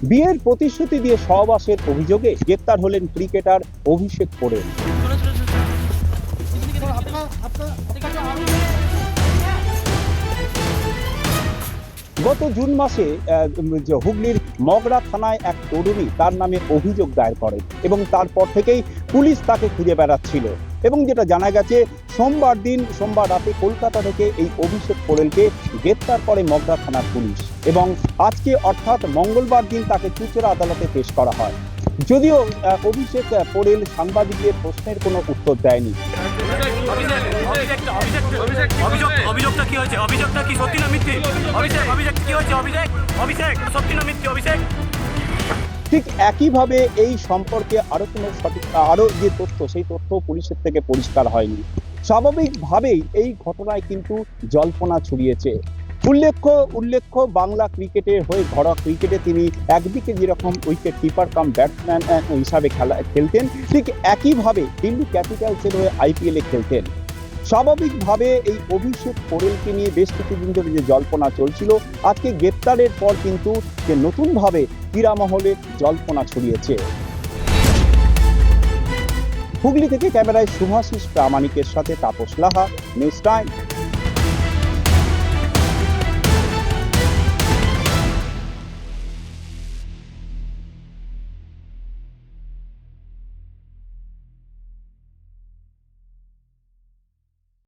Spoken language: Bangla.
বিয়ের প্রতিশ্রুতি দিয়ে সহবাসের অভিযোগে গ্রেপ্তার হলেন ক্রিকেটার অভিষেক পোরেল। গত জুন মাসে হুগলির মগরা থানায় এক তরুণী তার নামে অভিযোগ দায়ের করেন এবং তারপর থেকেই পুলিশ তাকে খুঁজে বেড়াচ্ছিল। এবং যেটা জানা গেছে, সোমবার রাতে কলকাতা থেকে এই অভিষেক পোরেলকে গ্রেপ্তার করে মগরা থানার পুলিশ এবং আজকে অর্থাৎ মঙ্গলবার দিন তাকে চুঁচুড়া আদালতে পেশ করা হয়। যদিও অভিষেক পোরেল সাংবাদিকদের প্রশ্নের কোনো উত্তর দেয়নি। অভিযোগটা কি হয়েছে? অভিযোগটা কি সত্যি না মিথ্যে? অভিষেক কি হয়েছে? অভিষেক সত্যি না মিথ্যে? অভিষেক ঠিক একইভাবে এই সম্পর্কে আরো যে তথ্য, সেই তথ্য পুলিশের থেকে পরিষ্কার হয়নি। স্বাভাবিকভাবেই এই ঘটনায় কিন্তু জল্পনা ছড়িয়েছে। উল্লেখ্য বাংলা ক্রিকেটের হয়ে ঘরোয়া ক্রিকেটে তিনি একদিকে যেরকম উইকেট কিপার কাম ব্যাটসম্যান হিসাবে খেলতেন, ঠিক একইভাবে দিল্লি ক্যাপিটালসের হয়ে IPL খেলতেন। স্বাভাবিকভাবে এই অভিষেক পোরেলকে নিয়ে বেশ কিছুদিন ধরে যে জল্পনা চলছিল, আজকে গ্রেপ্তারের পর কিন্তু যে নতুনভাবে ক্রীড়া মহলে জল্পনা ছড়িয়েছে। হুগলি থেকে ক্যামেরায় শুভাশিস প্রামাণিকের সাথে তাপস লাহা, নিউজ টাইম।